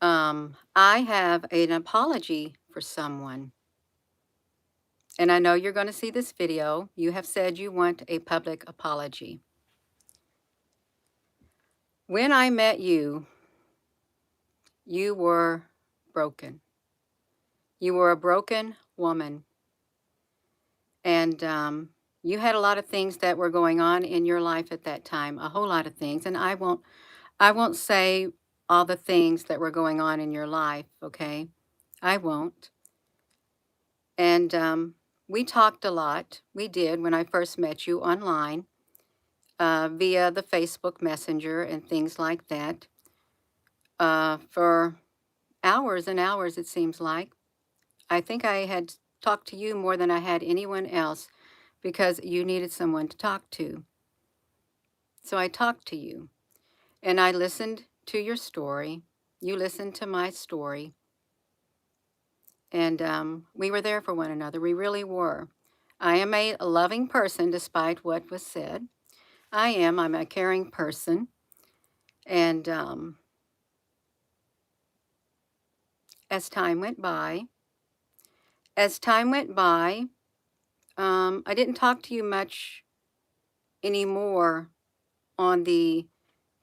I have an apology for someone. And I know you're going to see this video. You have said you want a public apology. When I met you, you were broken. You were a broken woman. And you had a lot of things that were going on in your life at that time, a whole lot of things. And I won't say all the things that were going on in your life, okay? I won't. And we talked a lot. We did when I first met you online via the Facebook Messenger and things like that for hours and hours, it seems like. I think I had talked to you more than I had anyone else because you needed someone to talk to. So I talked to you and I listened to your story. You listened to my story. And we were there for one another. We really were. I am a loving person despite what was said. I'm a caring person. And as time went by, I didn't talk to you much anymore on the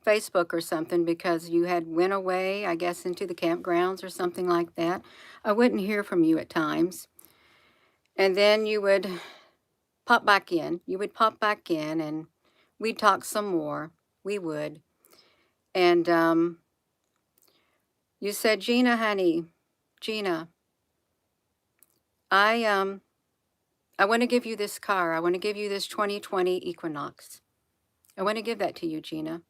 Facebook or something because you had went away, I guess, into the campgrounds or something like that. I wouldn't hear from you at times. And then you would pop back in. You would pop back in and we'd talk some more. We would. And you said, Gina, honey, Gina, I want to give you this car. I want to give you this 2020 Equinox. I want to give that to you, Gina.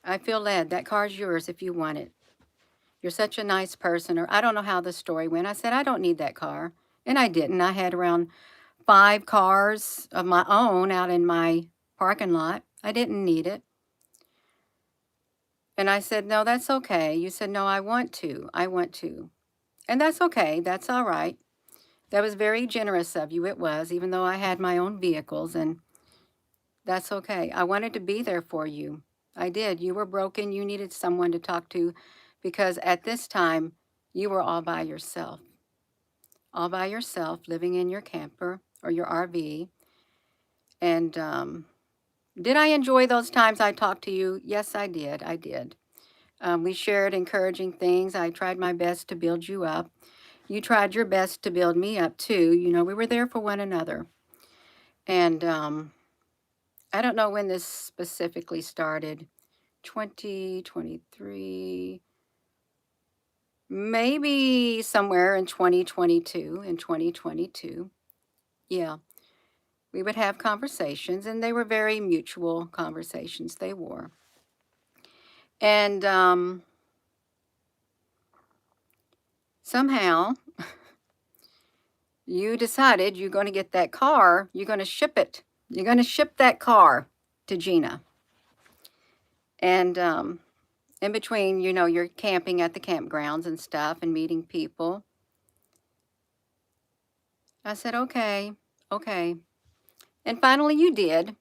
I feel led. That car's yours if you want it. You're such a nice person. Or I don't know how the story went. I said, I don't need that car. And I didn't. I had around 5 cars of my own out in my parking lot. I didn't need it. And I said, no, that's okay. You said, no, I want to. I want to. And that's okay. That's all right. That was very generous of you. It was, even though I had my own vehicles. And that's okay. I wanted to be there for you. I did. You were broken. You needed someone to talk to because at this time, you were all by yourself. All by yourself, living in your camper or your RV. And did I enjoy those times I talked to you? Yes, I did. I did. We shared encouraging things. I tried my best to build you up. You tried your best to build me up too. You know, we were there for one another. And I don't know when this specifically started. 2023, maybe somewhere in 2022. Yeah, we would have conversations, and they were very mutual conversations. They were. And somehow you decided you're going to get that car, you're going to ship it. You're going to ship that car to Gina. And in between, you know, you're camping at the campgrounds and stuff and meeting people. I said, okay, okay. And finally you did.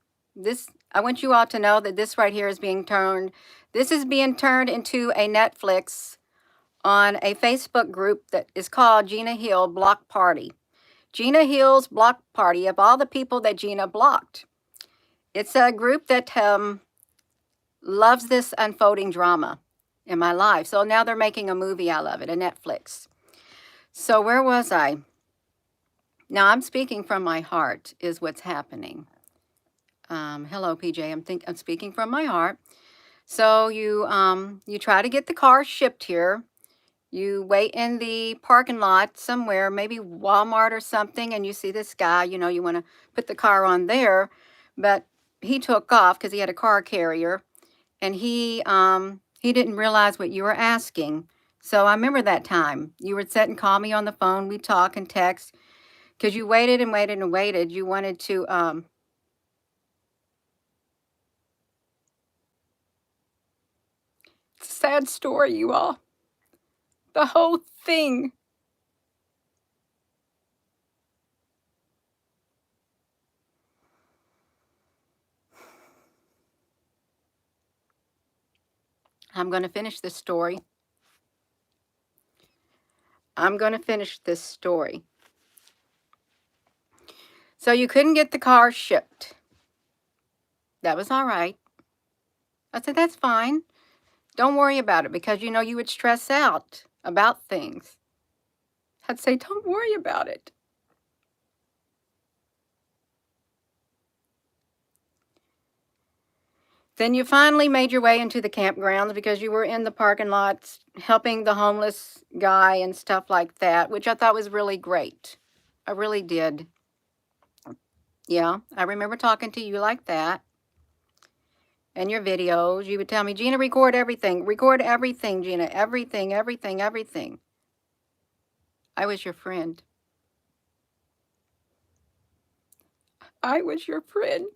I want you all to know that this right here is being turned into a Netflix on a Facebook group that is called Gina Hill Block Party. Gina Hill's Block Party of all the people that Gina blocked. It's a group that loves this unfolding drama in my life. So now they're making a movie out of it, a Netflix. So where was I? Now I'm speaking from my heart is what's happening. Hello, PJ. I'm speaking from my heart. So you try to get the car shipped here. You wait in the parking lot somewhere, maybe Walmart or something, and you see this guy. You know, you want to put the car on there, but he took off because he had a car carrier, and he didn't realize what you were asking. So I remember that time. You would sit and call me on the phone. We'd talk and text because you waited and waited and waited. You wanted to it's a sad story, you all. The whole thing. I'm going to finish this story. I'm going to finish this story. So you couldn't get the car shipped. That was all right. I said, that's fine. Don't worry about it, because you know you would stress out about things. I'd say, don't worry about it. Then you finally made your way into the campgrounds because you were in the parking lots helping the homeless guy and stuff like that, which I thought was really great. I really did. Yeah, I remember talking to you like that. And your videos, you would tell me, Gina, record everything. Record everything, Gina. Everything, everything, everything. I was your friend. I was your friend.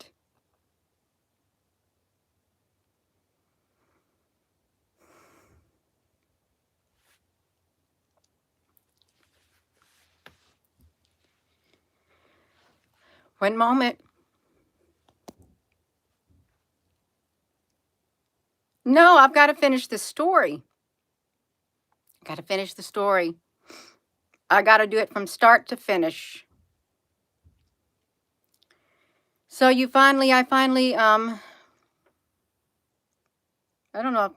One moment. No, I've got to finish the story. I got to finish the story. I got to do it from start to finish. So I finally, I don't know,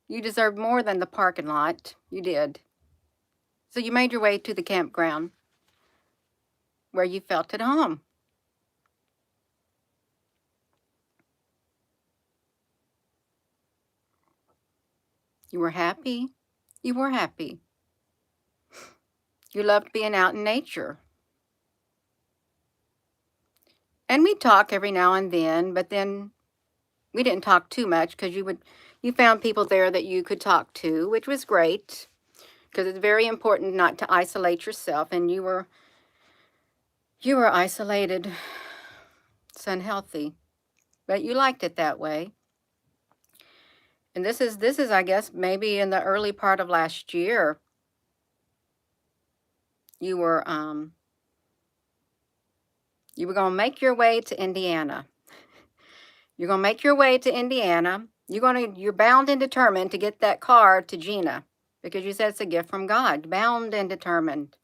you deserved more than the parking lot. You did. So you made your way to the campground where you felt at home. You were happy. You were happy. You loved being out in nature. And we talk every now and then, but then we didn't talk too much because you found people there that you could talk to, which was great, because it's very important not to isolate yourself, and you were isolated. It's unhealthy, but you liked it that way. And this is I guess maybe in the early part of last year. You were going to make your way to Indiana. You're going to make your way to Indiana. You're bound and determined to get that car to Gina, because you said it's a gift from God. Bound and determined.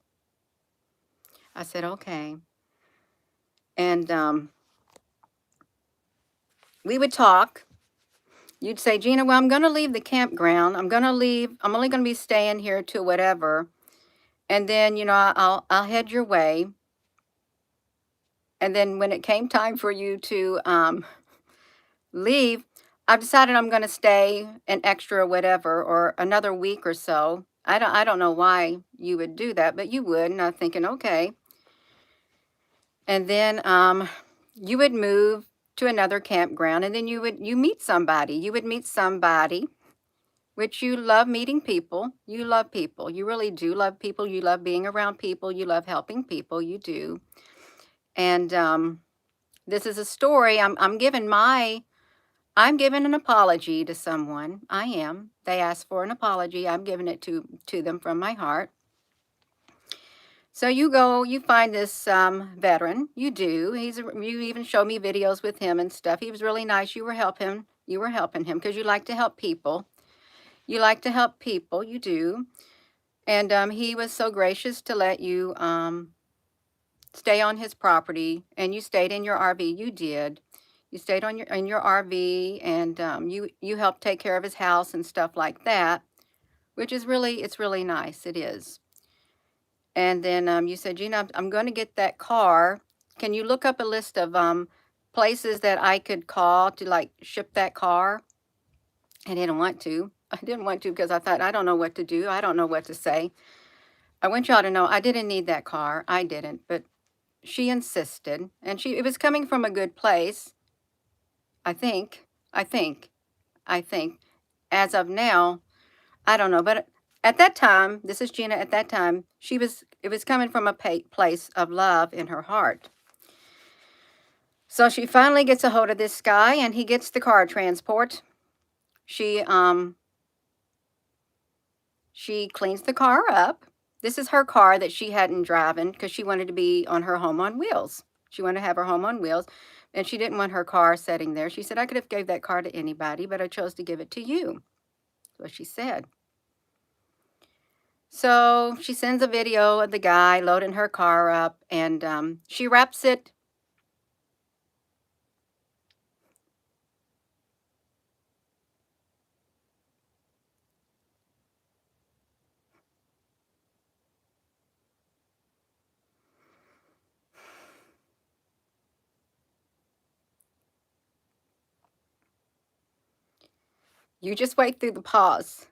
I said, okay. And we would talk. You'd say, Gina, well, I'm going to leave the campground. I'm only going to be staying here till whatever. And then, I'll head your way. And then when it came time for you to leave, I've decided I'm going to stay an extra whatever, or another week or so. I don't know why you would do that, but you would. And I'm thinking, okay. And then you would move to another campground, and then you meet somebody. You would meet somebody, which you love meeting people. You love people. You really do love people. You love being around people. You love helping people. You do. And this is a story. I'm giving an apology to someone. I am. They asked for an apology. I'm giving it to them from my heart. So you find this veteran. You do. You even show me videos with him and stuff. He was really nice. You were helping him because you like to help people. You like to help people. You do. And he was so gracious to let you stay on his property, and you stayed in your RV. You did. You stayed in your RV, and you helped take care of his house and stuff like that, which is it's really nice. It is. And then you said, Gina, I'm going to get that car. Can you look up a list of places that I could call to like ship that car? I didn't want to. Because I thought, I don't know what to do. I don't know what to say. I want y'all to know I didn't need that car. I didn't, but she insisted, and it was coming from a good place. I think. As of now, I don't know, but at that time, this is Gina, at that time, it was coming from a place of love in her heart. So she finally gets a hold of this guy, and he gets the car transport. She cleans the car up. This is her car that she hadn't driven because she wanted to be on her home on wheels. She wanted to have her home on wheels, and she didn't want her car sitting there. She said, I could have gave that car to anybody, but I chose to give it to you. That's what she said. So she sends a video of the guy loading her car up, and she wraps it. You just wait through the pause.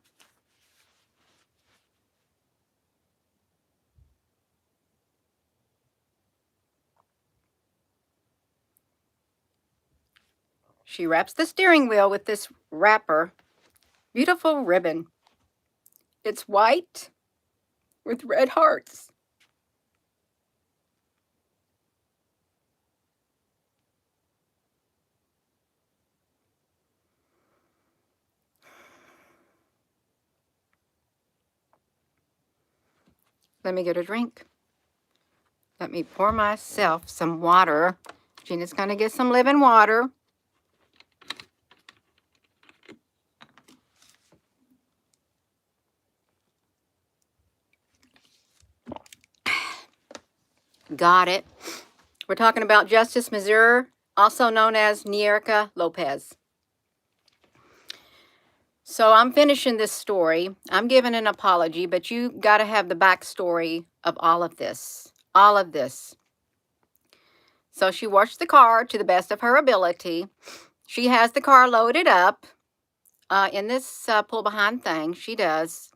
She wraps the steering wheel with this wrapper. Beautiful ribbon. It's white with red hearts. Let me get a drink. Let me pour myself some water. Gina's going to get some living water. Got it. We're talking about Justice Missouri, also known as Nierka Lopez. So I'm finishing this story. I'm giving an apology, but you got to have the backstory of all of this. All of this. So she washed the car to the best of her ability. She has the car loaded up in this pull behind thing. She does.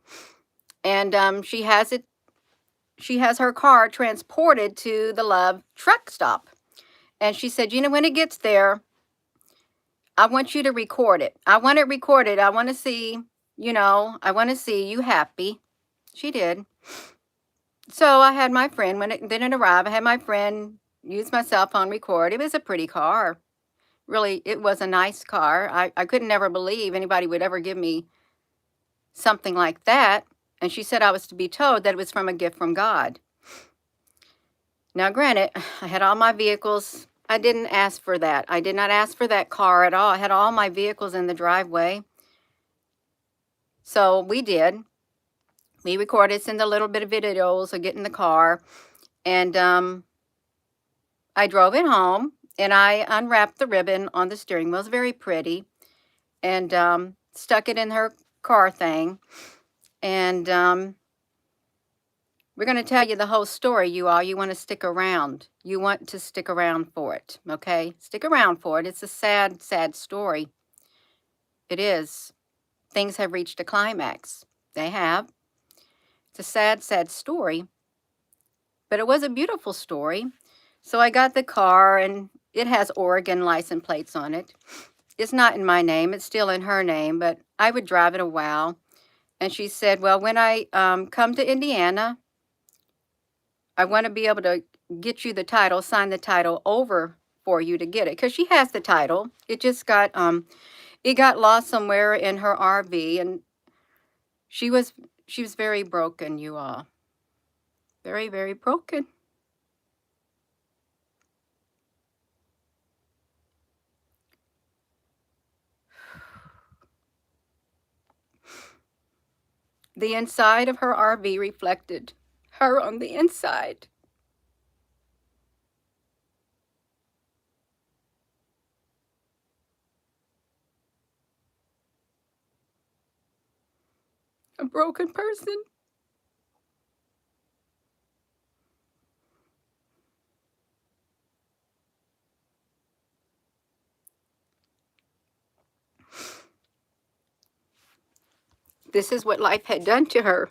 And she has it. She has her car transported to the Love truck stop. And she said, you know, when it gets there, I want you to record it. I want it recorded. I want to see, you know, I want to see you happy. She did. So I had my friend, when it didn't arrive, I had my friend use my cell phone record. It was a pretty car. Really, it was a nice car. I could never believe anybody would ever give me something like that. And she said I was to be told that it was from a gift from God. Now, granted, I had all my vehicles. I didn't ask for that. I did not ask for that car at all. I had all my vehicles in the driveway. So we did. We recorded, sent a little bit of videos of getting the car. And I drove it home, and I unwrapped the ribbon on the steering wheel. It was very pretty. And stuck it in her car thing. And we're going to tell you the whole story, you all. You want to stick around. You want to stick around for it, okay? Stick around for it. It's a sad, sad story. It is. Things have reached a climax. They have. It's a sad, sad story. But it was a beautiful story. So I got the car, and it has Oregon license plates on it. It's not in my name. It's still in her name, but I would drive it a while. And she said, well, when I come to Indiana, I want to be able to get you the title, sign the title over for you to get it. Because she has the title. It just got, it got lost somewhere in her RV. And she was very broken, you all. Very, very broken. The inside of her RV reflected her on the inside. A broken person. This is what life had done to her.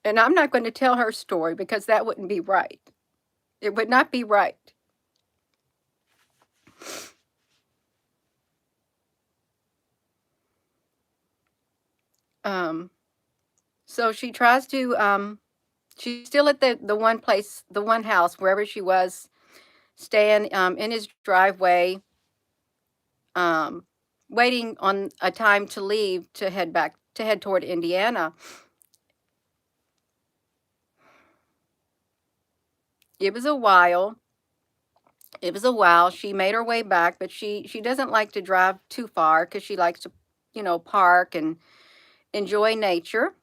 And I'm not going to tell her story because that wouldn't be right. It would not be right. So she tries to, she's still at the one place, the one house, wherever she was, staying in his driveway, waiting on a time to leave to head toward Indiana. It was a while. It was a while. She made her way back, but she doesn't like to drive too far because she likes to, you know, park and enjoy nature.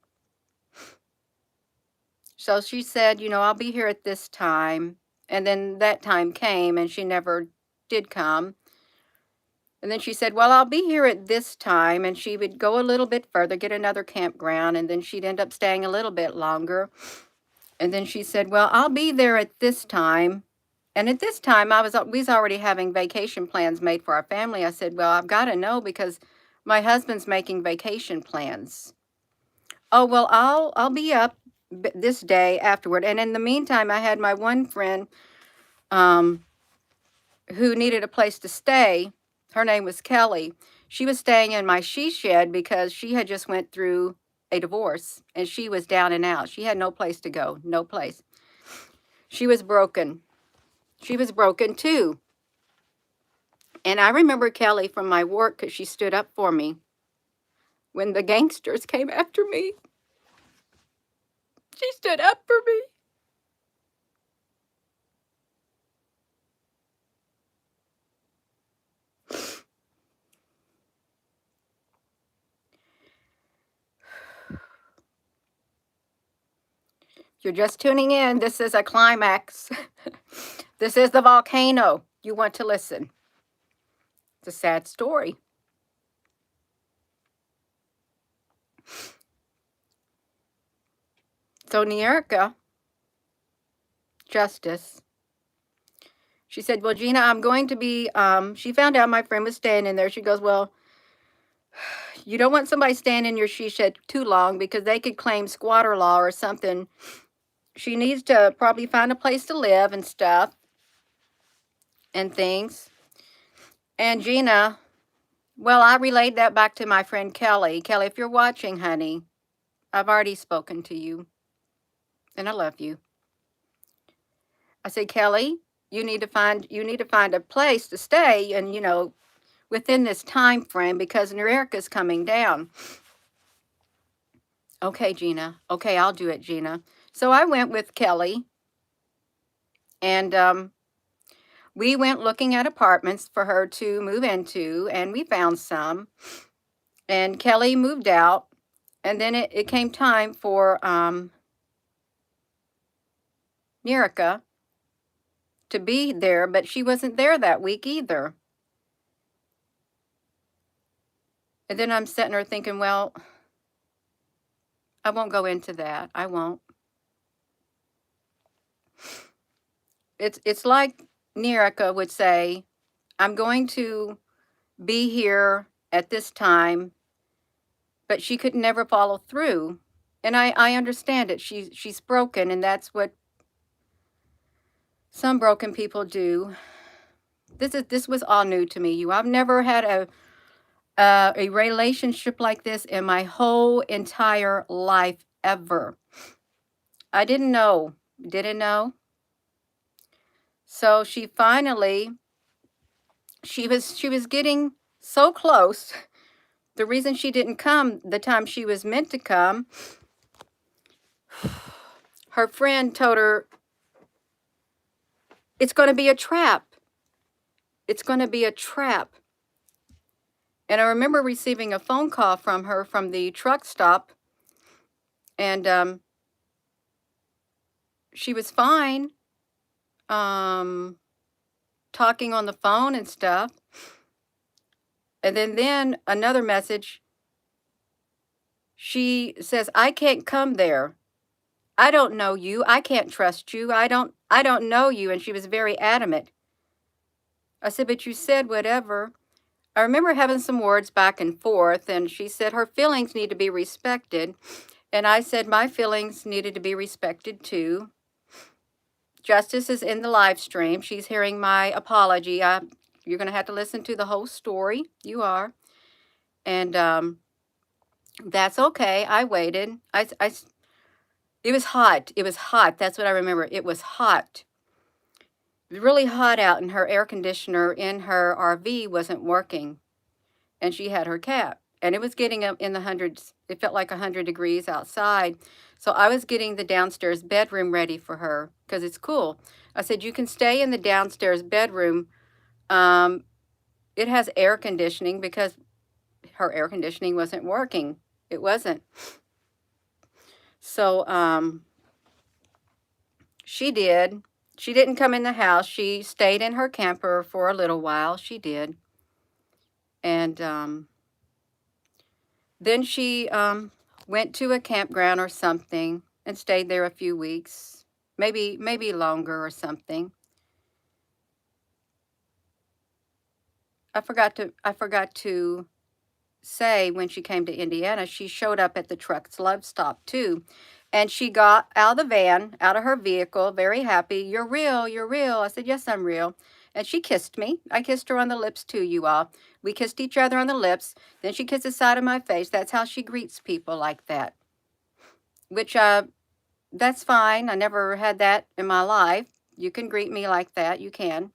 So she said, I'll be here at this time. And then that time came and she never did come. And then she said, well, I'll be here at this time. And she would go a little bit further, get another campground. And then she'd end up staying a little bit longer. And then she said, well, I'll be there at this time. And at this time, we was already having vacation plans made for our family. I said, well, I've got to know because my husband's making vacation plans. Oh, well, I'll be up this day afterward. And in the meantime, I had my one friend who needed a place to stay. Her name was Kelly. She was staying in my she shed because she had just went through a divorce and she was down and out. She had no place to go, no place. She was broken. She was broken too. And I remember Kelly from my work because she stood up for me when the gangsters came after me. She stood up for me. You're just tuning in. This is a climax. This is the volcano. You want to listen. It's a sad story. So Nierka, Justice, she said, well, Gina, I'm going to be, she found out my friend was staying in there. She goes, well, you don't want somebody staying in your she shed too long because they could claim squatter law or something. She needs to probably find a place to live and stuff and things. And Gina, well, I relayed that back to my friend Kelly. Kelly, if you're watching, honey, I've already spoken to you and I love you. I said, Kelly, you need to find a place to stay and, within this time frame because Nerica's coming down. Okay, Gina. Okay, I'll do it, Gina. So I went with Kelly and we went looking at apartments for her to move into and we found some. And Kelly moved out and then it came time for Nerica to be there, but she wasn't there that week either. And then I'm sitting there thinking, well, I won't go into that. I won't. It's like Nerica would say, I'm going to be here at this time, but she could never follow through. And I understand it. She's broken, and that's what some broken people do. This was all new to me. I've never had a relationship like this in my whole entire life ever. I didn't know. Didn't know. So she finally, she was getting so close. The reason she didn't come the time she was meant to come, her friend told her, it's going to be a trap. It's going to be a trap. And I remember receiving a phone call from her from the truck stop. And she was fine. Talking on the phone and stuff. And then another message. She says, I can't come there. I don't know you. I can't trust you. I don't know you. And she was very adamant. I said, but you said whatever. I remember having some words back and forth, and she said her feelings need to be respected. And I said my feelings needed to be respected too. Justice is in the live stream. She's hearing my apology. You're going to have to listen to the whole story. You are. And that's okay. I waited. It was hot. It was hot. That's what I remember. It was hot. It was really hot out, and her air conditioner in her RV wasn't working. And she had her cat. And it was getting up in the hundreds. It felt like 100 degrees outside. So I was getting the downstairs bedroom ready for her because it's cool. I said, you can stay in the downstairs bedroom. It has air conditioning because her air conditioning wasn't working. It wasn't. So she did. She didn't come in the house. She stayed in her camper for a little while. She did. And then she went to a campground or something and stayed there a few weeks, maybe longer or something. I forgot to say when she came to Indiana, she showed up at the Truck's Love Stop too. And she got out of the van, out of her vehicle, very happy. You're real, you're real. I said, yes, I'm real. And she kissed me. I kissed her on the lips too, you all. We kissed each other on the lips. Then she kissed the side of my face. That's how she greets people, like that. Which, that's fine. I never had that in my life. You can greet me like that. You can.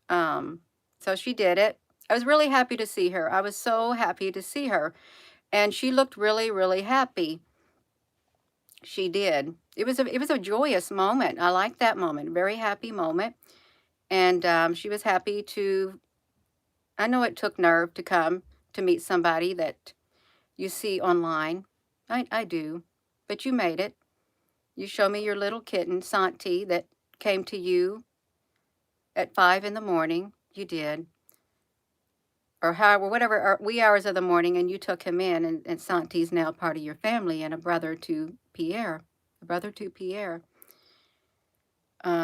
So she did it. I was really happy to see her. I was so happy to see her. And she looked really, really happy. She did. It was a joyous moment. I liked that moment. Very happy moment. And she was happy to, I know it took nerve to come to meet somebody that you see online. I do. But you made it. You showed me your little kitten, Santi, that came to you at 5 in the morning. You did. Or however, whatever wee hours of the morning, and you took him in, and Santi's now part of your family and a brother to Pierre.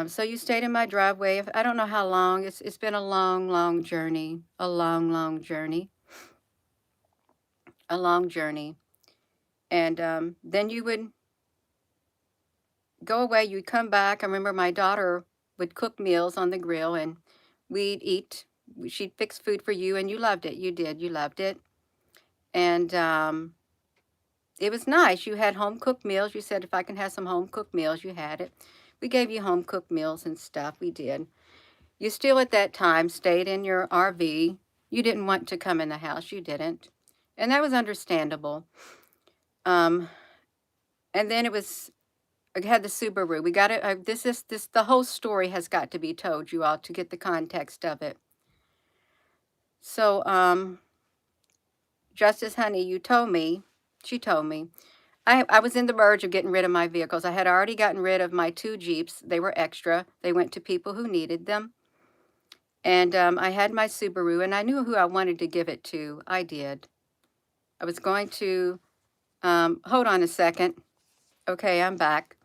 So you stayed in my driveway. I don't know how long. It's been a long, long journey. A long, long journey. A long journey. And then you would go away. You'd come back. I remember my daughter would cook meals on the grill, and we'd eat. She'd fix food for you, and you loved it. You did. You loved it. And it was nice. You had home-cooked meals. You said, if I can have some home-cooked meals, you had it. We gave you home-cooked meals and stuff. We did. You still, at that time, stayed in your RV. You didn't want to come in the house. You didn't. And that was understandable. And then I had the Subaru. We got it. The whole story has got to be told, you all, to get the context of it. So, Justice Honey, she told me, I was in the verge of getting rid of my vehicles. I had already gotten rid of my 2 Jeeps. They were extra. They went to people who needed them. And I had my Subaru, and I knew who I wanted to give it to. I did. I was going to, hold on a second. Okay, I'm back.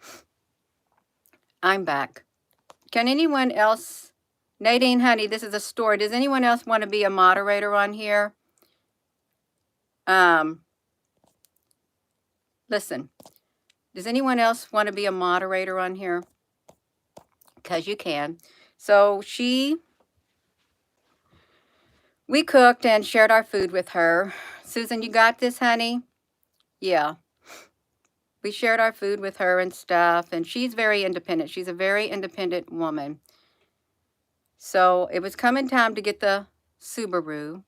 Can anyone else, Nadine, honey, this is a story. Does anyone else want to be a moderator on here? Listen, does anyone else want to be a moderator on here? Because you can. So we cooked and shared our food with her. Susan, you got this, honey? Yeah. We shared our food with her and stuff, and she's very independent. She's a very independent woman. So it was coming time to get the Subaru.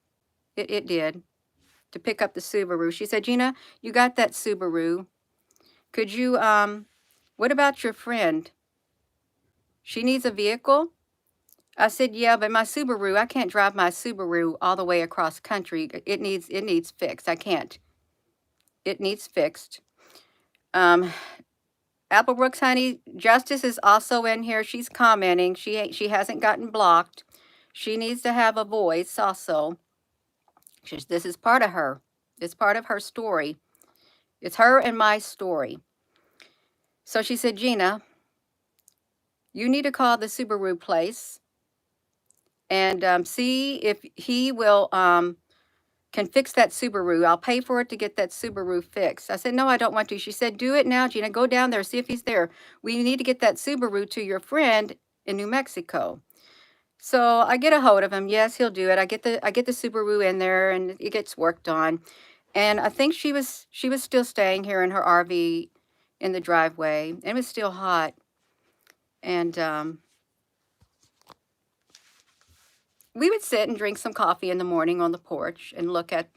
It did. To pick up the Subaru. She said, Gina, you got that Subaru. Could you, what about your friend? She needs a vehicle? I said, yeah, but my Subaru, I can't drive my Subaru all the way across country. It needs fixed. I can't. It needs fixed. Applebrooks, honey, Justice is also in here. She's commenting. She hasn't gotten blocked. She needs to have a voice also. This is part of her. It's part of her story. It's her and my story. So she said, Gina, you need to call the Subaru place and see if he will can fix that Subaru. I'll pay for it to get that Subaru fixed. I said, no, I don't want to. She said, do it now, Gina. Go down there, see if he's there. We need to get that Subaru to your friend in New Mexico. So I get a hold of him. Yes, he'll do it. I get the Subaru in there, and it gets worked on. And I think she was still staying here in her RV in the driveway. And it was still hot. And we would sit and drink some coffee in the morning on the porch and look at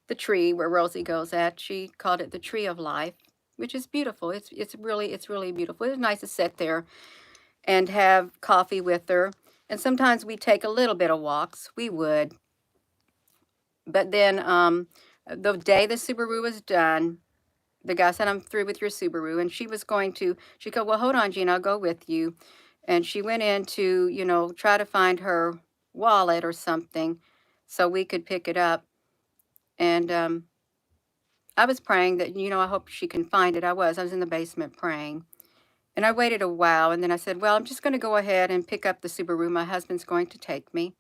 the tree where Rosie goes at. She called it the tree of life, which is beautiful. It's really beautiful. It was nice to sit there and have coffee with her. And sometimes we take a little bit of walks. We would. But then The day the Subaru was done, the guy said, I'm through with your Subaru. And she was going to, she go, well, hold on, Gene, I'll go with you. And she went in to, try to find her wallet or something so we could pick it up. And I was praying that, I hope she can find it. I was in the basement praying. And I waited a while, and then I said, well, I'm just going to go ahead and pick up the Subaru. My husband's going to take me.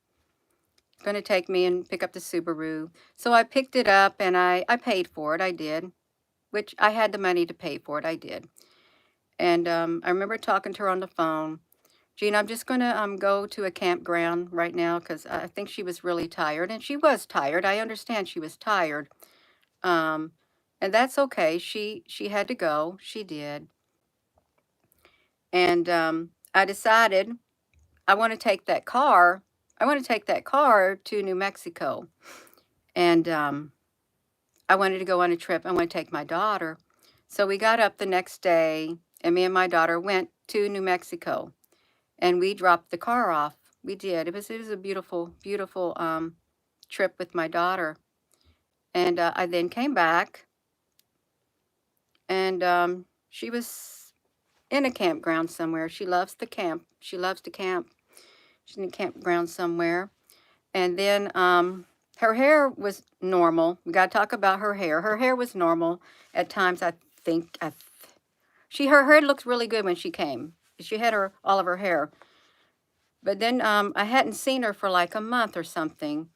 He's going to take me and pick up the Subaru. So I picked it up, and I paid for it. I did, which I had the money to pay for it. I did. And I remember talking to her on the phone. Gene, I'm just going to go to a campground right now because I think she was really tired. And she was tired. I understand she was tired. And that's okay. She had to go. She did. And I decided I want to take that car. I want to take that car to New Mexico. And I wanted to go on a trip. I want to take my daughter. So we got up the next day, and me and my daughter went to New Mexico. And we dropped the car off. We did. It was a beautiful, beautiful trip with my daughter. And I then came back, and she was in a campground somewhere. She loves the camp. She loves to camp. She's in a campground somewhere. And then her hair was normal. We got to talk about her hair. Her hair was normal at times. I think her hair looked really good when she came. She had all of her hair. But then I hadn't seen her for like a month or something.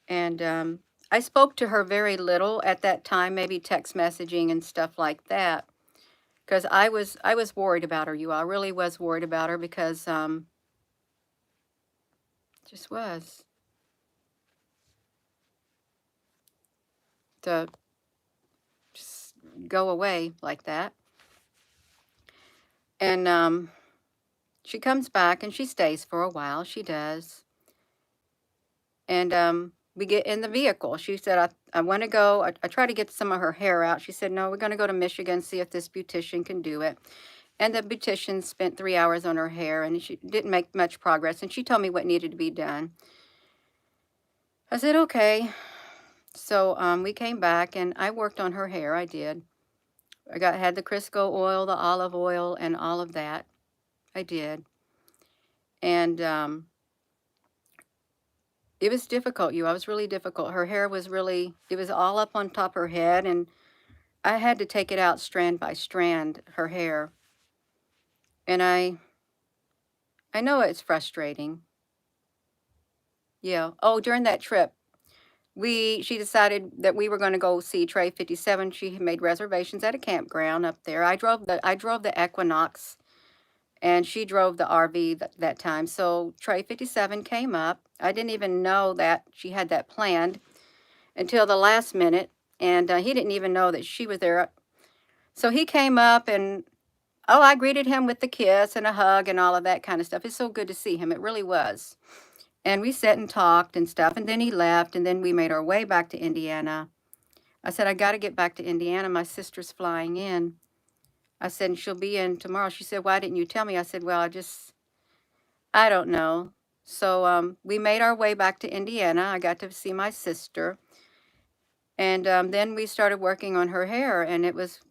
And I spoke to her very little at that time, maybe text messaging and stuff like that. Because I was worried about her, you all. I really was worried about her because just was. To just go away like that. And she comes back and she stays for a while. She does. And we get in the vehicle. She said, I want to go. I try to get some of her hair out. She said, no, we're going to go to Michigan, see if this beautician can do it. And the beautician spent 3 hours on her hair, and she didn't make much progress. And she told me what needed to be done. I said, okay. So we came back, and I worked on her hair. I did. Had the Crisco oil, the olive oil, and all of that. I did. And it was difficult, I was really difficult. Her hair was really, it was all up on top of her head, and I had to take it out strand by strand, her hair. And I know it's frustrating. Yeah. Oh, during that trip, she decided that we were going to go see Tray 57. She had made reservations at a campground up there. I drove the Equinox, and she drove the RV that time. So Tray 57 came up. I didn't even know that she had that planned until the last minute, and he didn't even know that she was there. So he came up, and I greeted him with the kiss and a hug and all of that kind of stuff. It's so good to see him. It really was. And we sat and talked and stuff, and then he left, and then we made our way back to Indiana. I said, I got to get back to Indiana. My sister's flying in. I said, and she'll be in tomorrow. She said, why didn't you tell me? I said, well, I don't know. So we made our way back to Indiana. I got to see my sister. And then we started working on her hair, and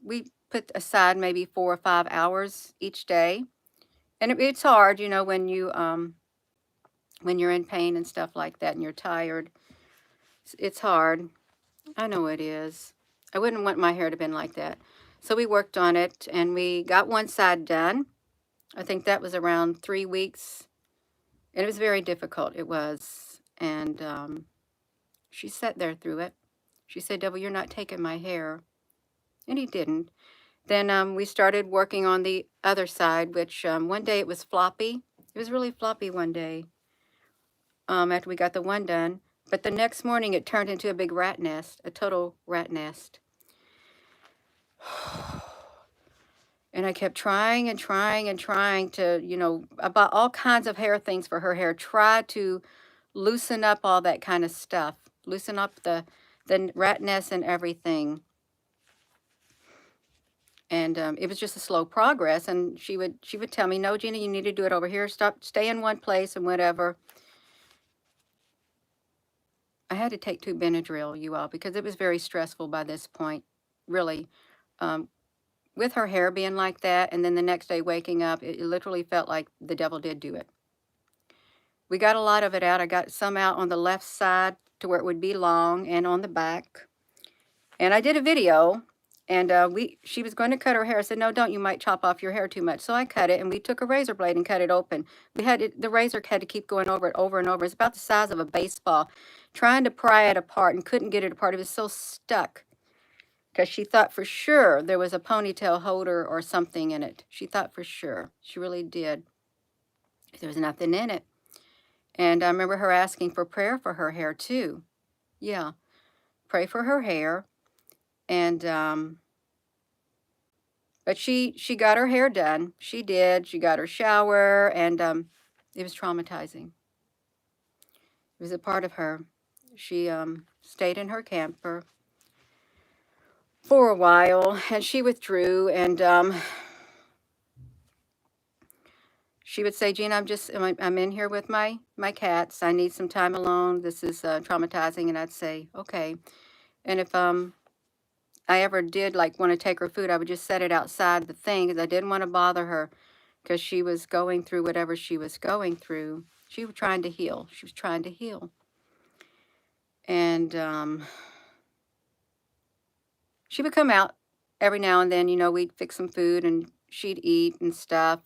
we put aside maybe 4 or 5 hours each day. And it's hard, when you're in pain and stuff like that and you're tired. It's hard. I know it is. I wouldn't want my hair to have been like that. So we worked on it, and we got one side done. I think that was around 3 weeks. And it was very difficult. It was. And she sat there through it. She said, Devil, you're not taking my hair. And he didn't. Then we started working on the other side, which one day it was floppy. It was really floppy one day after we got the one done. But the next morning it turned into a big rat nest, a total rat nest. And I kept trying and trying and trying to, about all kinds of hair things for her hair. Try to loosen up all that kind of stuff. Loosen up the rat nest and everything. And it was just a slow progress. And she would tell me, no, Gina, you need to do it over here. Stay in one place and whatever. I had to take 2 Benadryl, you all, because it was very stressful by this point, really. Um, with her hair being like that, and then the next day waking up, it literally felt like the devil did do it. We got a lot of it out. I got some out on the left side to where it would be long, and on the back. And I did a video, and she was going to cut her hair. I said, no, don't, you might chop off your hair too much. So I cut it, and we took a razor blade and cut it open. The razor had to keep going over it over and over. It's about the size of a baseball, trying to pry it apart and couldn't get it apart. It was so stuck because she thought for sure there was a ponytail holder or something in it. She thought for sure. She really did. There was nothing in it. And I remember her asking for prayer for her hair too. Yeah, pray for her hair. And but she got her hair done. She did. She got her shower, and it was traumatizing. It was a part of her. She stayed in her camper for a while, and she withdrew, and she would say, Gina, I'm in here with my cats. I need some time alone. This is traumatizing. And I'd say, okay. And if I ever did like want to take her food, I would just set it outside the thing because I didn't want to bother her because she was going through whatever she was going through. She was trying to heal. She was trying to heal. And she would come out every now and then, you know, we'd fix some food and she'd eat and stuff.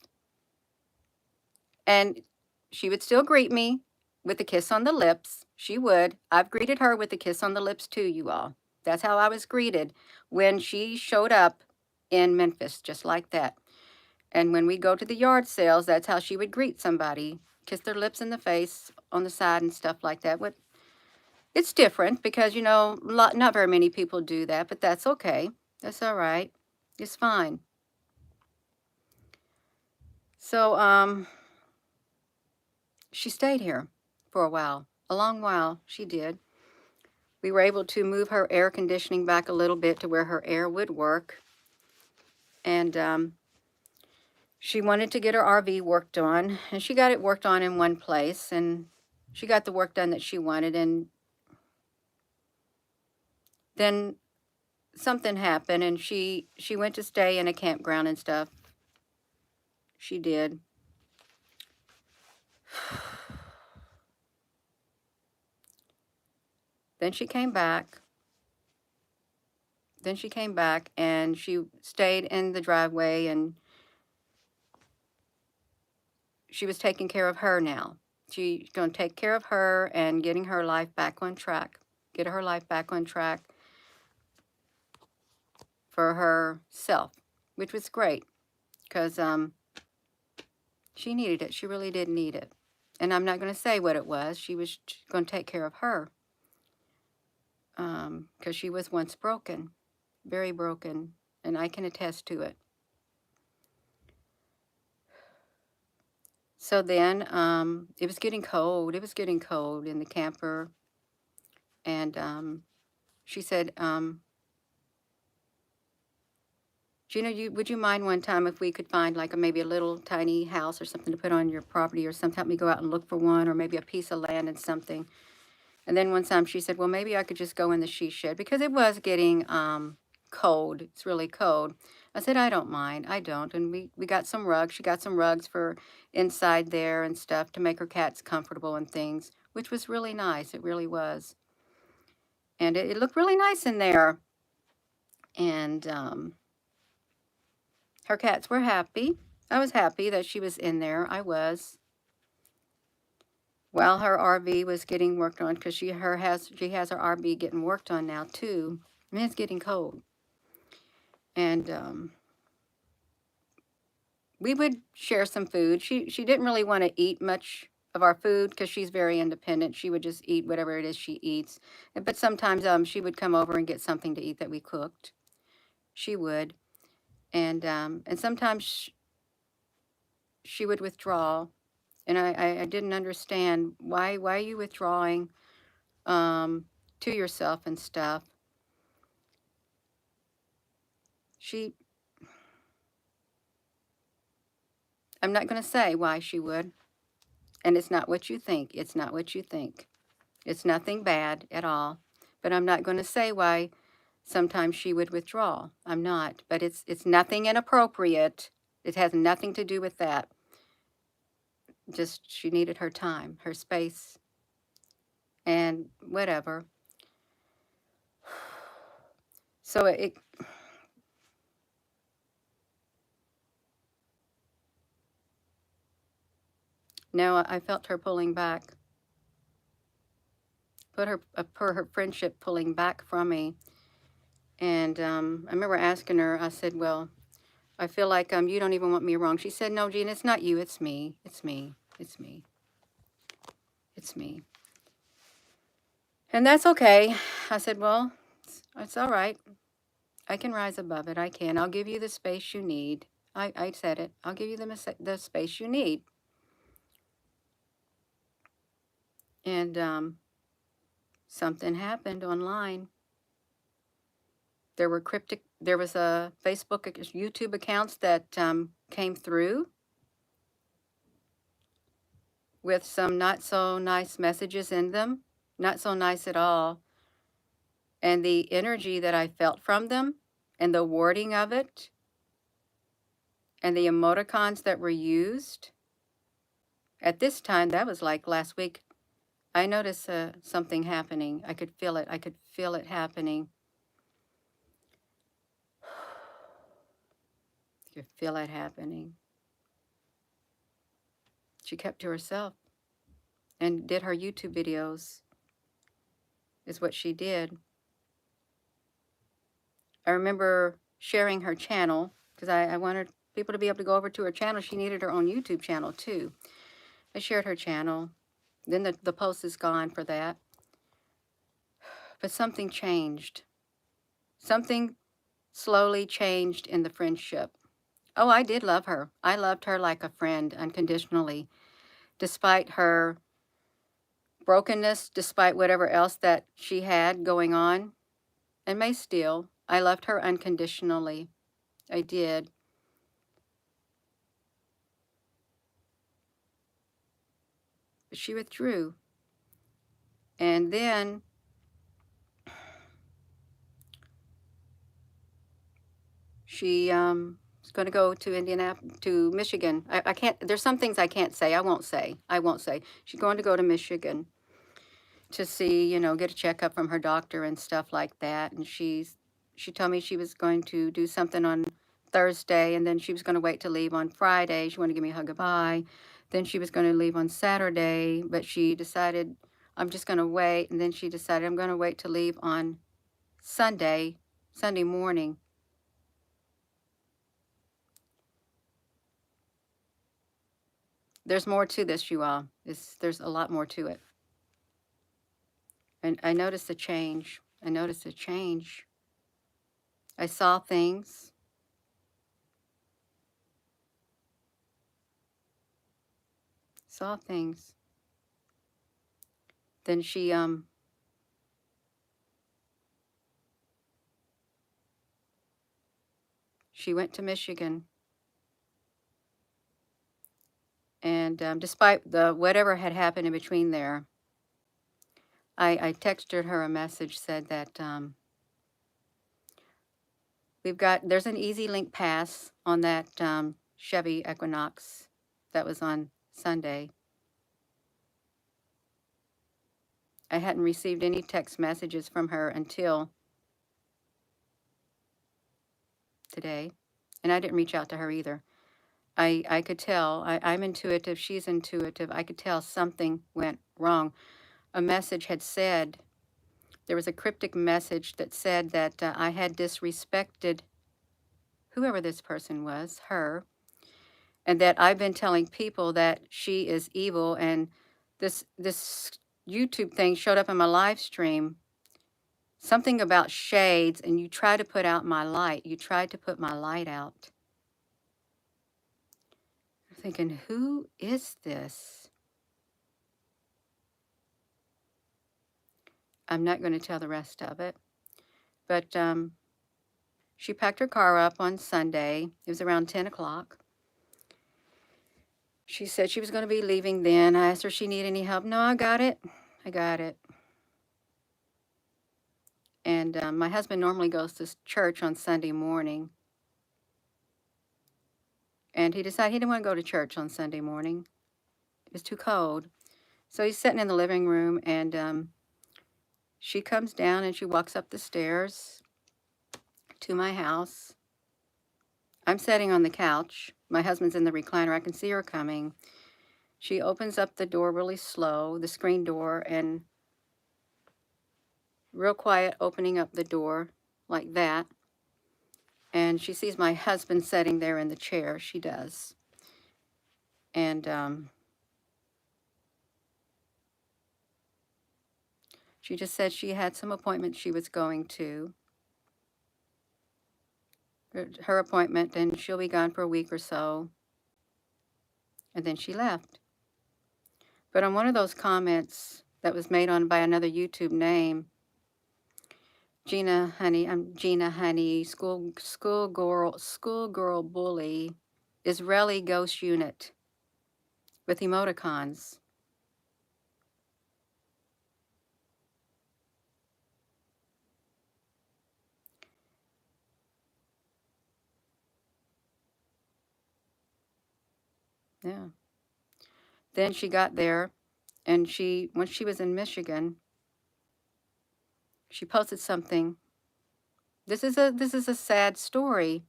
And she would still greet me with a kiss on the lips. She would. I've greeted her with a kiss on the lips too, you all. That's how I was greeted when she showed up in Memphis, just like that. And when we go to the yard sales, that's how she would greet somebody. Kiss their lips in the face, on the side and stuff like that. It's different because, you know, not very many people do that, but that's okay. That's all right. It's fine. So, she stayed here for a while, a long while. She did. We were able to move her air conditioning back a little bit to where her air would work. And she wanted to get her RV worked on, and she got it worked on in one place, and she got the work done that she wanted. And then something happened, and she went to stay in a campground and stuff. She did. Then she came back. And she stayed in the driveway, and she was taking care of her now. She's going to take care of her and getting her life back on track. Get her life back on track for herself, which was great because she needed it. She really did need it. And I'm not going to say what it was. She was going to take care of her because she was once broken, very broken, and I can attest to it. So then it was getting cold. It was getting cold in the camper. And she said, Gina, would you mind one time if we could find like maybe a little tiny house or something to put on your property, or sometime we go out and look for one, or maybe a piece of land and something. And then one time she said, well, maybe I could just go in the she shed because it was getting cold. It's really cold. I said, I don't mind. I don't. And we got some rugs. She got some rugs for inside there and stuff to make her cats comfortable and things, which was really nice. It really was. And it looked really nice in there. And her cats were happy. I was happy that she was in there. I was. While her RV was getting worked on, because she has her RV getting worked on now too. I mean, it's getting cold. And we would share some food. She didn't really want to eat much of our food because she's very independent. She would just eat whatever it is she eats. But sometimes she would come over and get something to eat that we cooked. She would. And sometimes she would withdraw. And I didn't understand why are you withdrawing to yourself and stuff. I'm not going to say why she would. And it's not what you think. It's not what you think. It's nothing bad at all. But I'm not going to say why sometimes she would withdraw. I'm not. But it's nothing inappropriate. It has nothing to do with that. Just she needed her time, her space, and whatever. So no, I felt her pulling back. Per her friendship pulling back from me. And I remember asking her, I said, well, I feel like you don't even want me wrong. She said, no, Jean, it's not you, it's me. It's me. It's me. It's me. And that's okay. I said, well, it's all right. I can rise above it. I can. I'll give you the space you need. I said it. I'll give you the space you need. And something happened online. There was a Facebook, YouTube accounts that came through with some not so nice messages in them, not so nice at all. And the energy that I felt from them and the wording of it and the emoticons that were used at this time, that was like last week, I noticed something happening. I could feel it. I could feel it happening. I could feel it happening. She kept to herself and did her YouTube videos, is what she did. I remember sharing her channel because I wanted people to be able to go over to her channel. She needed her own YouTube channel too. I shared her channel. Then the post is gone for that. But something changed. Something slowly changed in the friendship. Oh, I did love her. I loved her like a friend unconditionally, despite her brokenness, despite whatever else that she had going on, and may still. I loved her unconditionally. I did. But she withdrew. And then she is going to go to to Michigan. I can't, there's some things I can't say. I won't say. She's going to go to Michigan to see, get a checkup from her doctor and stuff like that. And she told me she was going to do something on Thursday, and then she was going to wait to leave on Friday. She wanted to give me a hug goodbye. Then she was going to leave on Saturday, but she decided, I'm just going to wait. And then she decided, I'm going to wait to leave on Sunday morning. There's more to this, you all. There's a lot more to it. And I noticed a change. I saw things. Then she went to Michigan. And despite whatever had happened in between there, I texted her a message, said that there's an Easy Link pass on that Chevy Equinox that was on Sunday. I hadn't received any text messages from her until today, and I didn't reach out to her either. I could tell, I'm intuitive, she's intuitive, I could tell something went wrong. A message had said, there was a cryptic message that said that I had disrespected whoever this person was, her, and that I've been telling people that she is evil, and this YouTube thing showed up in my live stream, something about shades, and you try to put out my light. You tried to put my light out. I'm thinking, who is this? I'm not going to tell the rest of it. But she packed her car up on Sunday. It was around 10 o'clock. She said she was going to be leaving then. I asked her if she needed any help. No, I got it. And my husband normally goes to church on Sunday morning. And he decided he didn't want to go to church on Sunday morning. It was too cold. So he's sitting in the living room, and she comes down and she walks up the stairs to my house. I'm sitting on the couch. My husband's in the recliner. I can see her coming. She opens up the door really slow, the screen door, and real quiet opening up the door like that. And she sees my husband sitting there in the chair. She does. And she just said she had some appointments she was going to. Her appointment, and she'll be gone for a week or so. And then she left. But on one of those comments that was made on by another YouTube name, Gina Honey, schoolgirl bully, Israeli ghost unit with emoticons. Yeah. Then she got there, and when she was in Michigan, she posted something. This is a sad story.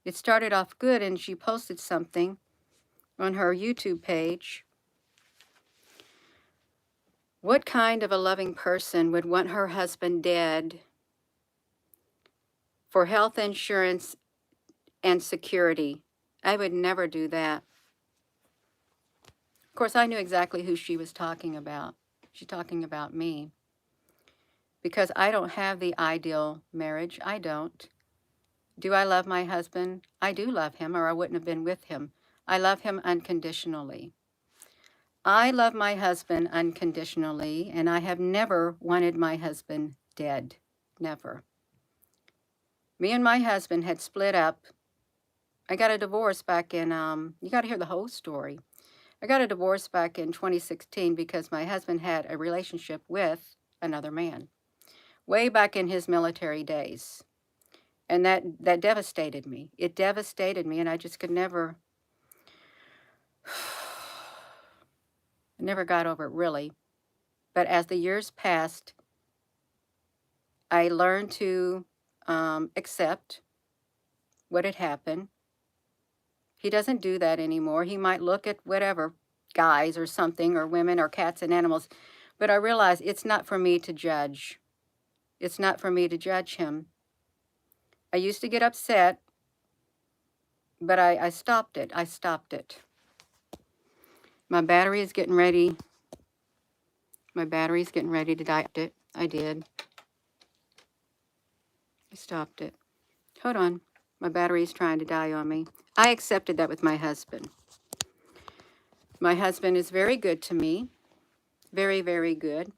It started off good, and she posted something on her YouTube page. What kind of a loving person would want her husband dead for health insurance and security? I would never do that. Of course, I knew exactly who she was talking about. She's talking about me. Because I don't have the ideal marriage. I don't. Do I love my husband? I do love him, or I wouldn't have been with him. I love him unconditionally. I love my husband unconditionally, and I have never wanted my husband dead. Never. Me and my husband had split up. I got a divorce back in, you got to hear the whole story. I got a divorce back in 2016 because my husband had a relationship with another man, way back in his military days. And that devastated me. It devastated me, and I just could never, never got over it really. But as the years passed, I learned to accept what had happened. He doesn't do that anymore. He might look at whatever, guys or something, or women or cats and animals, but I realized it's not for me to judge. It's not for me to judge him. I used to get upset, but I stopped it. I stopped it. My battery is getting ready. My battery's getting ready to die. I did. I stopped it. Hold on. My battery's trying to die on me. I accepted that with my husband. My husband is very good to me. Very, very good.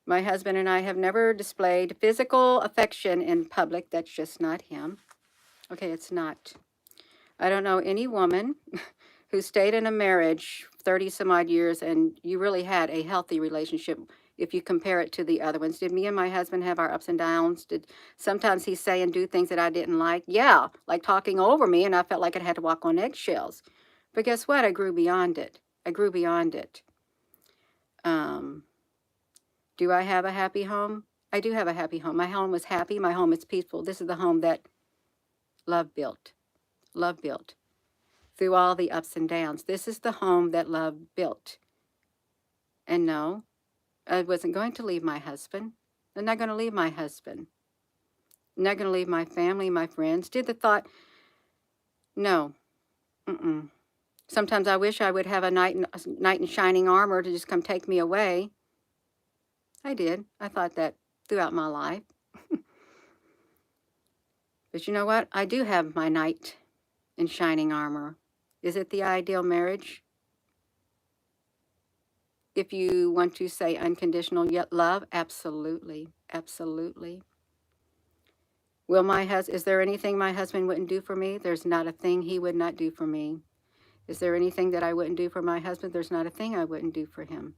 My husband and I have never displayed physical affection in public. That's just not him. Okay, it's not. I don't know any woman who stayed in a marriage 30 some odd years and you really had a healthy relationship if you compare it to the other ones. Did me and my husband have our ups and downs? Did sometimes he say and do things that I didn't like? Yeah, like talking over me, and I felt like I had to walk on eggshells. But guess what? I grew beyond it. I grew beyond it. Do I have a happy home? I do have a happy home. My home was happy. My home is peaceful. This is the home that love built. Love built. Through all the ups and downs. This is the home that love built. And no, I wasn't going to leave my husband. I'm not going to leave my husband. I'm not going to leave my family, my friends. Did the thought, no. Sometimes I wish I would have a knight in shining armor to just come take me away. I did. I thought that throughout my life. But you know what? I do have my knight in shining armor. Is it the ideal marriage? If you want to say unconditional yet love, absolutely, absolutely. Is there anything my husband wouldn't do for me? There's not a thing he would not do for me. Is there anything that I wouldn't do for my husband? There's not a thing I wouldn't do for him.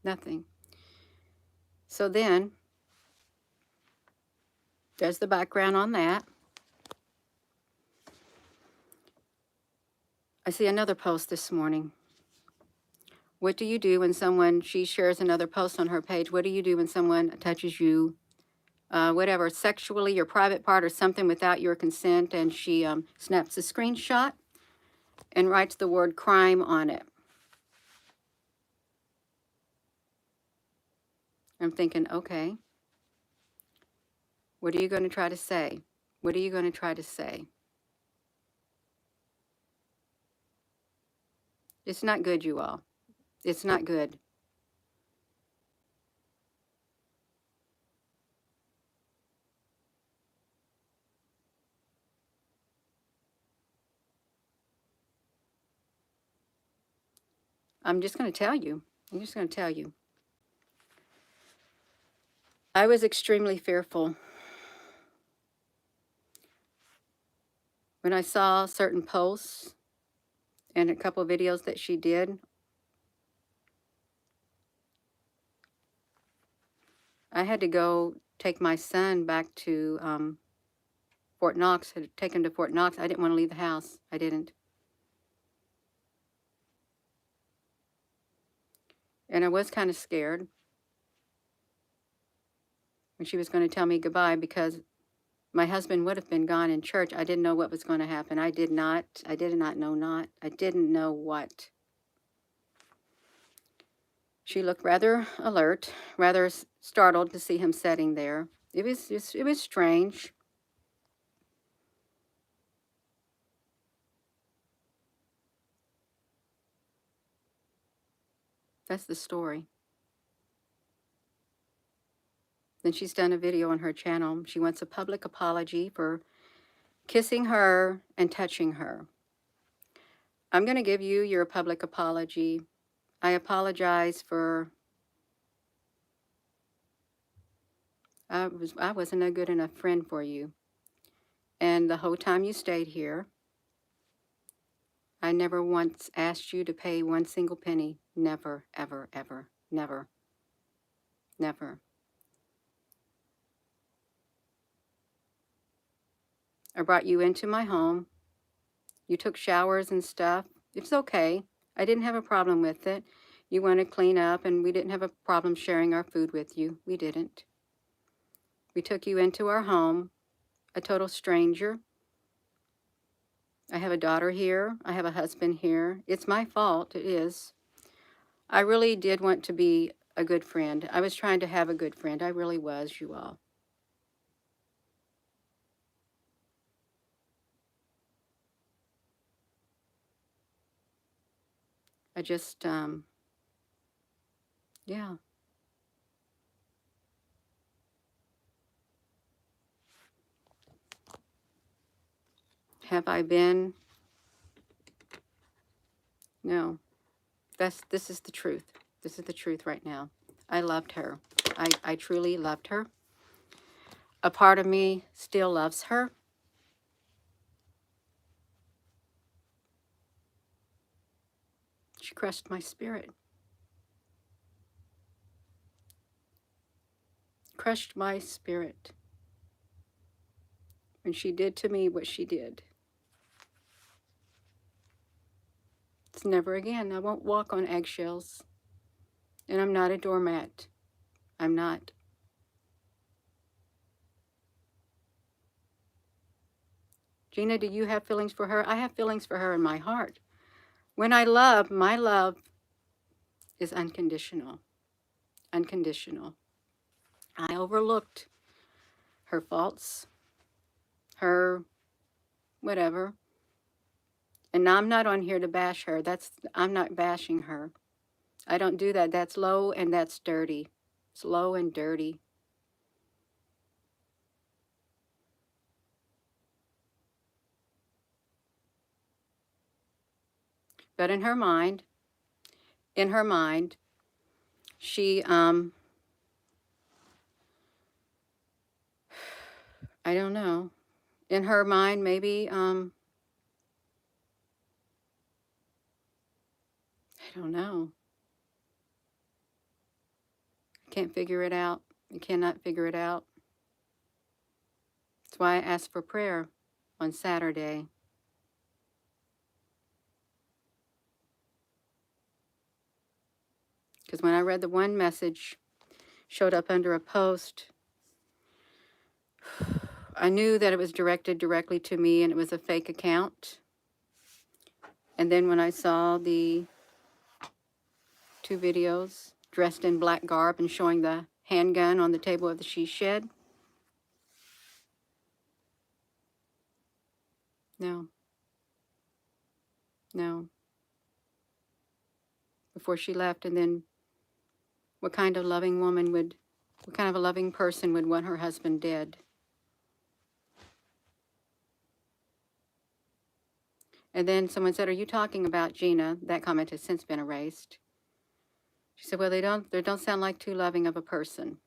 Nothing. So then, there's the background on that. I see another post this morning. What do you do when she shares another post on her page? What do you do when someone touches you, whatever, sexually, your private part or something without your consent, and she snaps a screenshot and writes the word crime on it? I'm thinking, okay, what are you going to try to say? What are you going to try to say? It's not good, you all. It's not good. I'm just going to tell you. I'm just going to tell you. I was extremely fearful when I saw certain posts and a couple of videos that she did. I had to go take my son back to Fort Knox. I had to take him to Fort Knox. I didn't want to leave the house. I didn't. And I was kind of scared when she was going to tell me goodbye, because my husband would have been gone in church. I didn't know what was going to happen. I did not know. I didn't know what. She looked rather alert, rather startled to see him sitting there. It was strange. That's the story. Then she's done a video on her channel. She wants a public apology for kissing her and touching her. I'm going to give you your public apology. I apologize for, I wasn't a good enough friend for you. And the whole time you stayed here, I never once asked you to pay one single penny. Never, ever, ever, never, never. I brought you into my home. You took showers and stuff. It's okay. I didn't have a problem with it. You want to clean up, and we didn't have a problem sharing our food with you. We didn't. We took you into our home, a total stranger. I have a daughter here. I have a husband here. It's my fault. It is. I really did want to be a good friend. I was trying to have a good friend. I really was, you all. I just, yeah. Have I been? No. This is the truth. This is the truth right now. I loved her. I truly loved her. A part of me still loves her. She crushed my spirit. Crushed my spirit when she did to me what she did. It's never again. I won't walk on eggshells. And I'm not a doormat. I'm not. Gina, do you have feelings for her? I have feelings for her in my heart. When I love, my love is unconditional. Unconditional. I overlooked her faults, her whatever. And now I'm not on here to bash her. I'm not bashing her. I don't do that. That's low and that's dirty. It's low and dirty. But in her mind, she, I don't know. In her mind, maybe, I don't know. Can't figure it out. You cannot figure it out. That's why I asked for prayer on Saturday. Because when I read the one message showed up under a post, I knew that it was directed directly to me and it was a fake account. And then when I saw the 2 videos dressed in black garb and showing the handgun on the table of the she shed, no, no. Before she left, and then what kind of loving woman would, what kind of a loving person would want her husband dead? And then someone said, "Are you talking about Gina?" That comment has since been erased. She said, "Well, they don't sound like too loving of a person."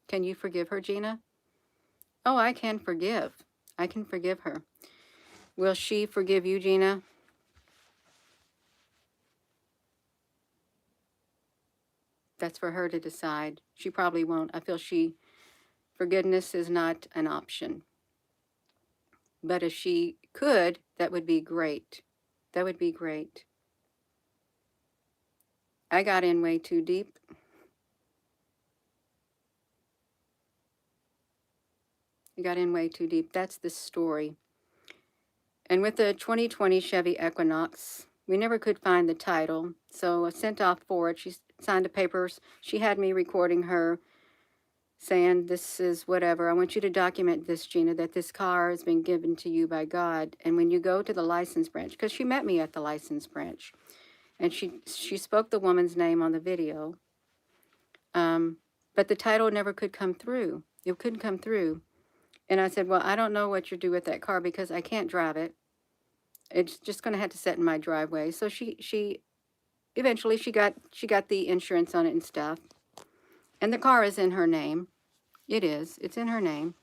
Can you forgive her, Gina? Oh, I can forgive. I can forgive her. Will she forgive you, Gina? That's for her to decide. She probably won't. I feel forgiveness is not an option. But if she could, that would be great. That would be great. I got in way too deep. I got in way too deep. That's the story. And with the 2020 Chevy Equinox, we never could find the title. So I sent off for it. She signed the papers. She had me recording her saying, "This is whatever. I want you to document this, Gina, that this car has been given to you by God. And when you go to the license branch," because she met me at the license branch, and she spoke the woman's name on the video. But the title never could come through. It couldn't come through. And I said, "Well, I don't know what you do with that car because I can't drive it. It's just going to have to sit in my driveway." So she eventually she got the insurance on it and stuff. And the car is in her name. It is. It's in her name.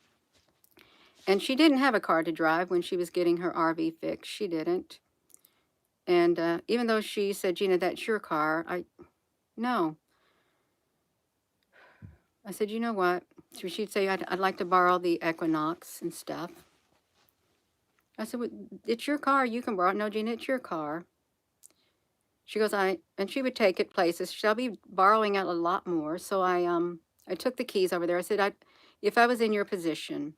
And she didn't have a car to drive when she was getting her RV fixed. She didn't. And even though she said, "Gina, that's your car," no. I said, "You know what?" She'd say, I'd like to borrow the Equinox and stuff. I said, "Well, it's your car. You can borrow it." "No, Gina, it's your car." She goes, and she would take it places. She'll be borrowing it a lot more. So I took the keys over there. I said, if I was in your position,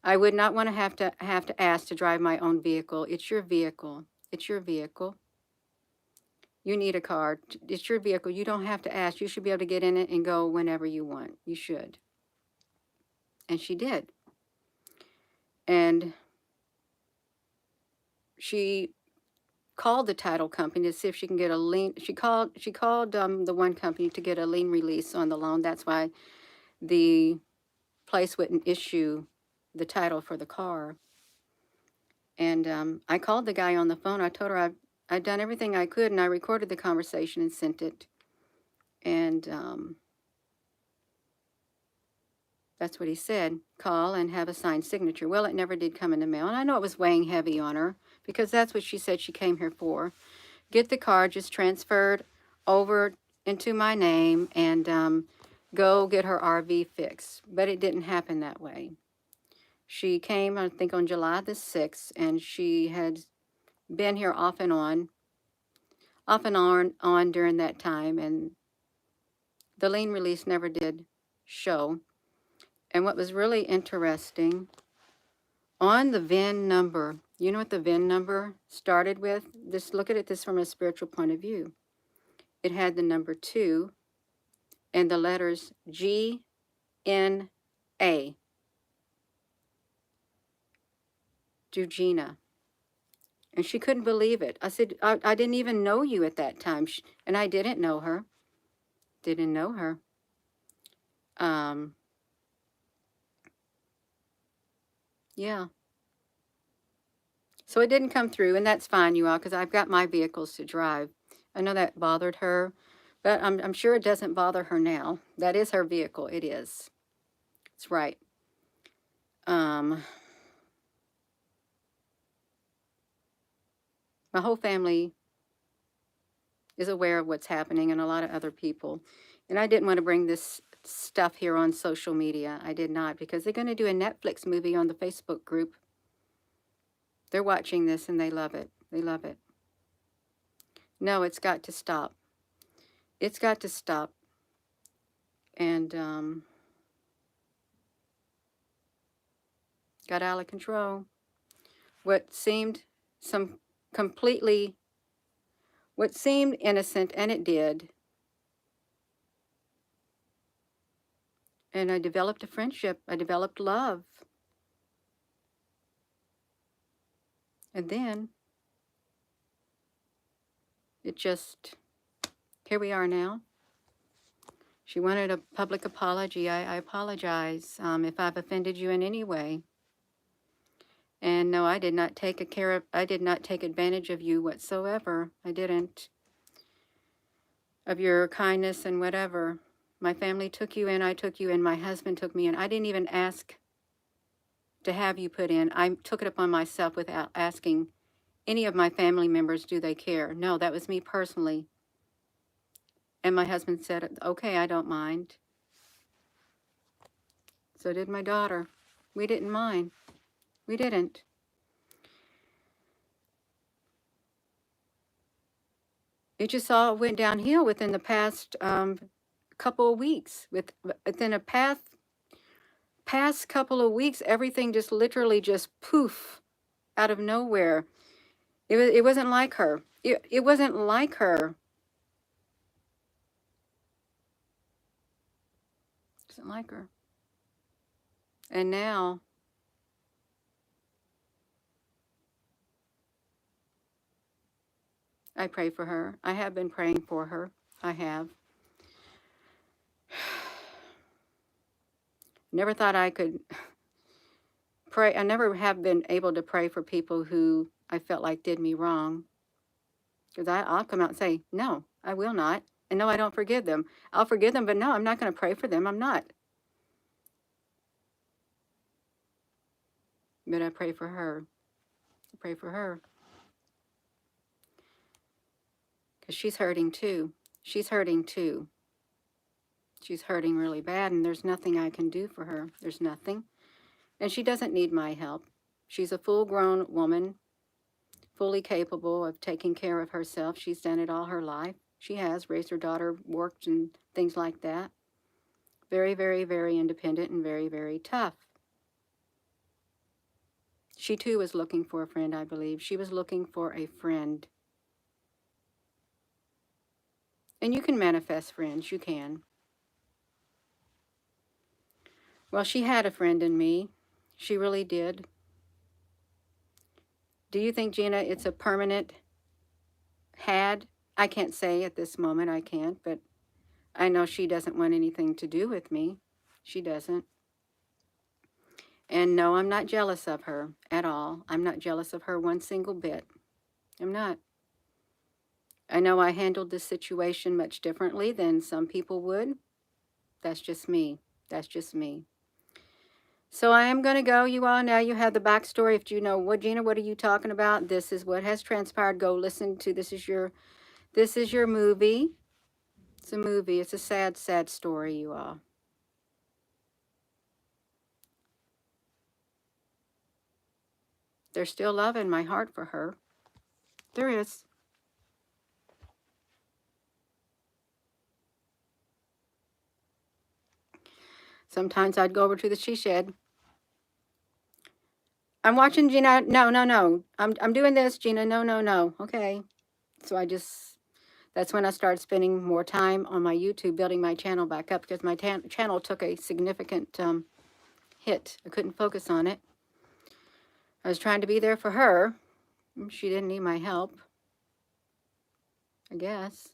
I would not want to have to ask to drive my own vehicle. It's your vehicle. It's your vehicle. You need a car. It's your vehicle. You don't have to ask. You should be able to get in it and go whenever you want. You should. And she did. And she called the title company to see if she can get a lien. She called the one company to get a lien release on the loan. That's why the place wouldn't issue the title for the car. And I called the guy on the phone. I told her I'd done everything I could, and I recorded the conversation and sent it. And that's what he said. Call and have a signed signature. Well, it never did come in the mail. And I know it was weighing heavy on her because that's what she said she came here for. Get the car just transferred over into my name and go get her RV fixed. But it didn't happen that way. She came, I think, on July the 6th, and she had been here off and on during that time, and the lien release never did show. And what was really interesting, on the VIN number, you know what the VIN number started with? Just look at this from a spiritual point of view. It had the number 2 and the letters GNA. Gina. And she couldn't believe it. I said, I didn't even know you at that time. And I didn't know her. Didn't know her. Yeah. So it didn't come through, and that's fine, you all, because I've got my vehicles to drive. I know that bothered her, but I'm sure it doesn't bother her now. That is her vehicle. It is. It's right. My whole family is aware of what's happening, and a lot of other people. And I didn't want to bring this stuff here on social media. I did not, because they're going to do a Netflix movie on the Facebook group. They're watching this and they love it. They love it. No, it's got to stop. It's got to stop. And got out of control. What seemed some completely, what seemed innocent, and it did. And I developed a friendship. I developed love. And then it just, here we are now. She wanted a public apology. I apologize if I've offended you in any way. And no, I did not take I did not take advantage of you whatsoever. I didn't. Of your kindness and whatever. My family took you in, I took you in, my husband took me in. I didn't even ask to have you put in. I took it upon myself without asking any of my family members, do they care? No, that was me personally. And my husband said, okay, I don't mind. So did my daughter. We didn't mind. We didn't. It just all went downhill within the past couple of weeks. Within a past couple of weeks, everything just literally just poof out of nowhere. It wasn't like her. It wasn't like her. It wasn't like her. And now I pray for her. I have been praying for her. I have. Never thought I could pray. I never have been able to pray for people who I felt like did me wrong. Because I'll come out and say, no, I will not. And no, I don't forgive them. I'll forgive them, but no, I'm not going to pray for them. I'm not. But I pray for her. I pray for her. Because she's hurting too. She's hurting too. She's hurting really bad, and there's nothing I can do for her. There's nothing. And she doesn't need my help. She's a full-grown woman, fully capable of taking care of herself. She's done it all her life. She has raised her daughter, worked, and things like that. Very, very, very independent and very, very tough. She too was looking for a friend, I believe. She was looking for a friend. And you can manifest friends. You can. Well, she had a friend in me. She really did. Do you think, Gina, it's a permanent had? I can't say at this moment. I can't, but I know she doesn't want anything to do with me. She doesn't. And no, I'm not jealous of her at all. I'm not jealous of her one single bit. I'm not. I know I handled this situation much differently than some people would. That's just me. That's just me. So I am going to go. You all now you have the backstory. If you know, what, Gina, what are you talking about? This is what has transpired. Go listen to, this is your movie. It's a movie. It's a sad, sad story, you all. There's still love in my heart for her. There is. Sometimes I'd go over to the she shed. I'm watching, Gina. No, no, no. I'm doing this, Gina. No, no, no. Okay. So that's when I started spending more time on my YouTube, building my channel back up, because my channel took a significant hit. I couldn't focus on it. I was trying to be there for her. She didn't need my help, I guess.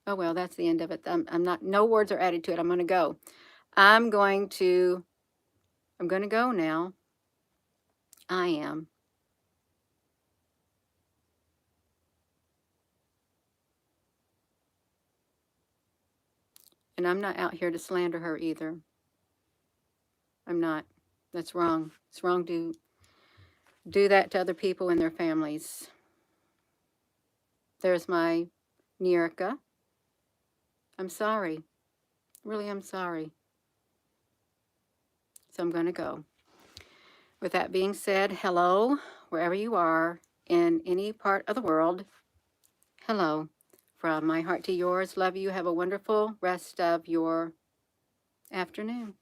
Oh, well, that's the end of it. I'm not, no words are added to it. I'm going to go. I'm going to go now. I am. And I'm not out here to slander her either. I'm not. That's wrong. It's wrong to do that to other people and their families. There's my Nierka. I'm sorry. Really, I'm sorry. So I'm going to go. With that being said, hello, wherever you are in any part of the world. Hello. From my heart to yours. Love you. Have a wonderful rest of your afternoon.